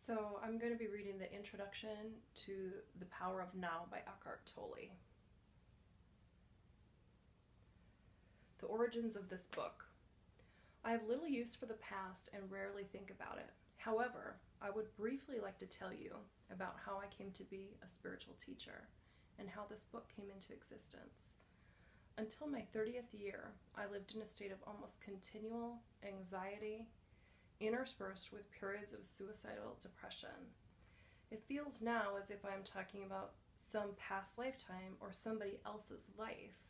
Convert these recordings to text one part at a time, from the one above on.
So I'm going to be reading the introduction to The Power of Now by Eckart Tolle. The origins of this book. I have little use for the past and rarely think about it. However, I would briefly like to tell you about how I came to be a spiritual teacher and how this book came into existence. Until my 30th year, I lived in a state of almost continual anxiety, interspersed with periods of suicidal depression. It feels now as if I am talking about some past lifetime or somebody else's life.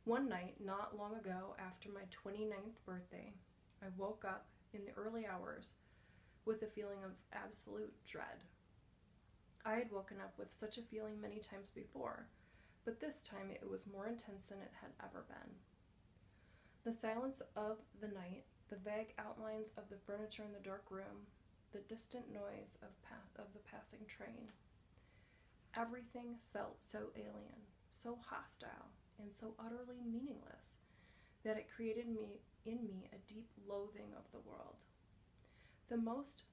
One night, not long ago, after my 29th birthday, I woke up in the early hours with a feeling of absolute dread. I had woken up with such a feeling many times before, but this time it was more intense than it had ever been. The silence of the night, the vague outlines of the furniture in the dark room, the distant noise of the passing train. Everything felt so alien, so hostile, and so utterly meaningless that it created in me a deep loathing of the world. The most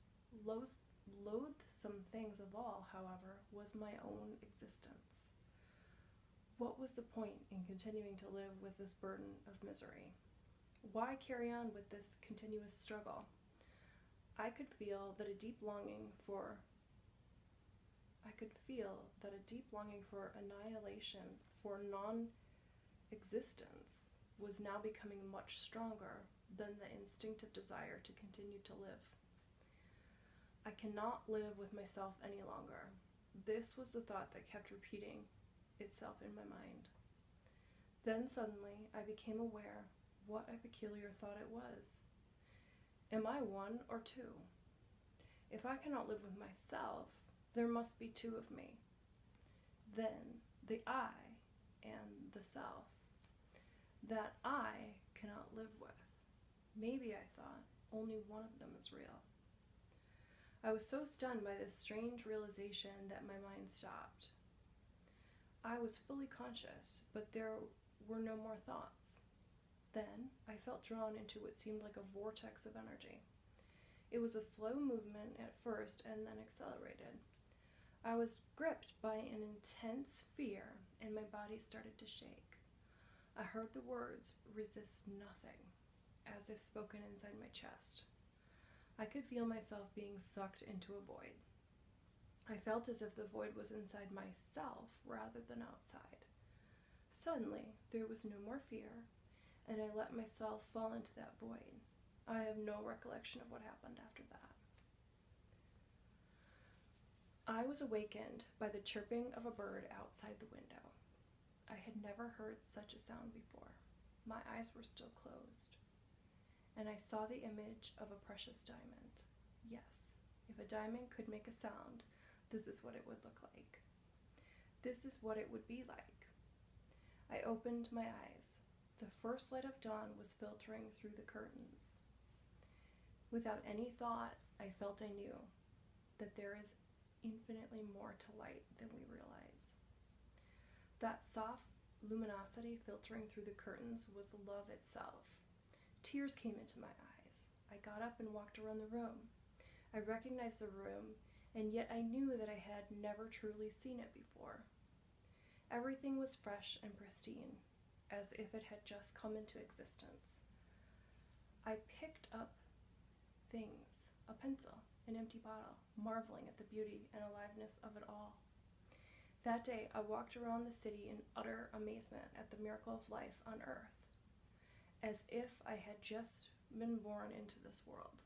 loathsome things of all, however, was my own existence. What was the point in continuing to live with this burden of misery? Why carry on with this continuous struggle? I could feel that a deep longing for annihilation, for non-existence, was now becoming much stronger than the instinctive desire to continue to live. I cannot live with myself any longer. This was the thought that kept repeating itself in my mind. Then suddenly I became aware what a peculiar thought it was. Am I one or two? If I cannot live with myself, there must be two of me. Then the I and the self that I cannot live with. Maybe, I thought, only one of them is real. I was so stunned by this strange realization that my mind stopped. I was fully conscious, but there were no more thoughts. Then I felt drawn into what seemed like a vortex of energy. It was a slow movement at first and then accelerated. I was gripped by an intense fear and my body started to shake. I heard the words, "Resist nothing," as if spoken inside my chest. I could feel myself being sucked into a void. I felt as if the void was inside myself rather than outside. Suddenly, there was no more fear, and I let myself fall into that void. I have no recollection of what happened after that. I was awakened by the chirping of a bird outside the window. I had never heard such a sound before. My eyes were still closed, and I saw the image of a precious diamond. Yes, if a diamond could make a sound, this is what it would look like. This is what it would be like. I opened my eyes. The first light of dawn was filtering through the curtains. Without any thought, I felt I knew that there is infinitely more to light than we realize. That soft luminosity filtering through the curtains was love itself. Tears came into my eyes. I got up and walked around the room. I recognized the room, and yet I knew that I had never truly seen it before. Everything was fresh and pristine, as if it had just come into existence. I picked up things, a pencil, an empty bottle, marveling at the beauty and aliveness of it all. That day, I walked around the city in utter amazement at the miracle of life on earth, as if I had just been born into this world.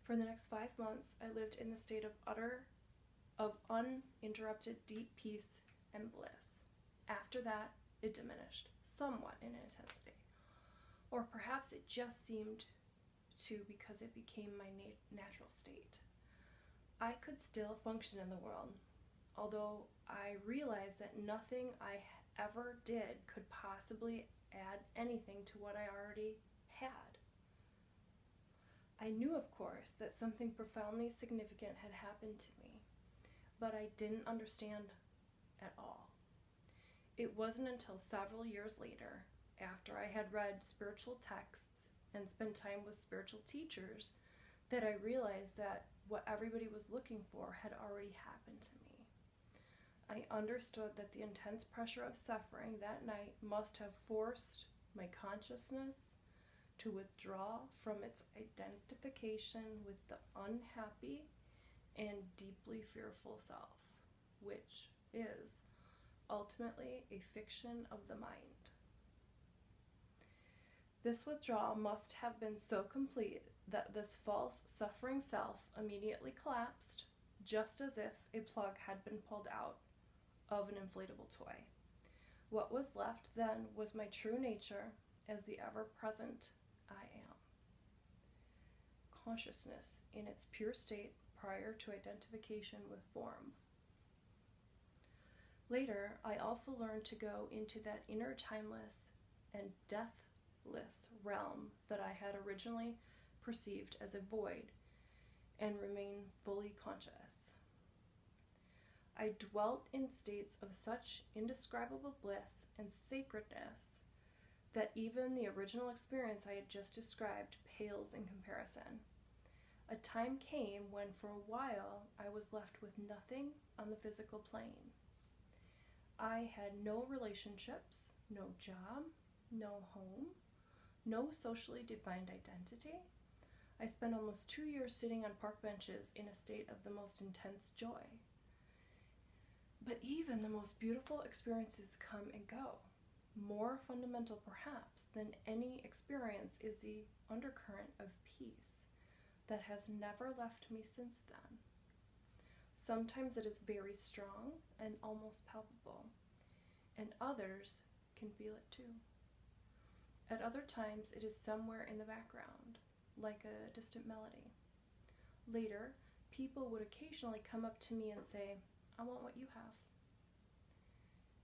For the next 5 months, I lived in the state of uninterrupted deep peace and bliss. After that, it diminished somewhat in intensity, or perhaps it just seemed to because it became my natural state. I could still function in the world, although I realized that nothing I ever did could possibly add anything to what I already had. I knew, of course, that something profoundly significant had happened to me, but I didn't understand at all. It wasn't until several years later, after I had read spiritual texts and spent time with spiritual teachers, that I realized that what everybody was looking for had already happened to me. I understood that the intense pressure of suffering that night must have forced my consciousness to withdraw from its identification with the unhappy and deeply fearful self, which is ultimately a fiction of the mind. This withdrawal must have been so complete that this false suffering self immediately collapsed, just as if a plug had been pulled out of an inflatable toy. What was left then was my true nature as the ever-present I am. Consciousness in its pure state prior to identification with form. Later, I also learned to go into that inner timeless and deathless realm that I had originally perceived as a void and remain fully conscious. I dwelt in states of such indescribable bliss and sacredness that even the original experience I had just described pales in comparison. A time came when for a while I was left with nothing on the physical plane. I had no relationships, no job, no home, no socially defined identity. I spent almost 2 years sitting on park benches in a state of the most intense joy. But even the most beautiful experiences come and go. More fundamental, perhaps, than any experience is the undercurrent of peace that has never left me since then. Sometimes it is very strong and almost palpable, and others can feel it too. At other times, it is somewhere in the background, like a distant melody. Later, people would occasionally come up to me and say, "I want what you have.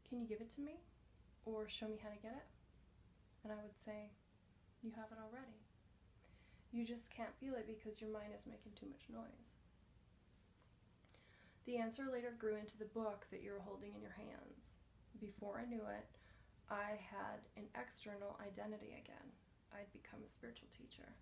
Can you give it to me? Or show me how to get it?" And I would say, "You have it already. You just can't feel it because your mind is making too much noise." The answer later grew into the book that you're holding in your hands. Before I knew it, I had an external identity again. I'd become a spiritual teacher.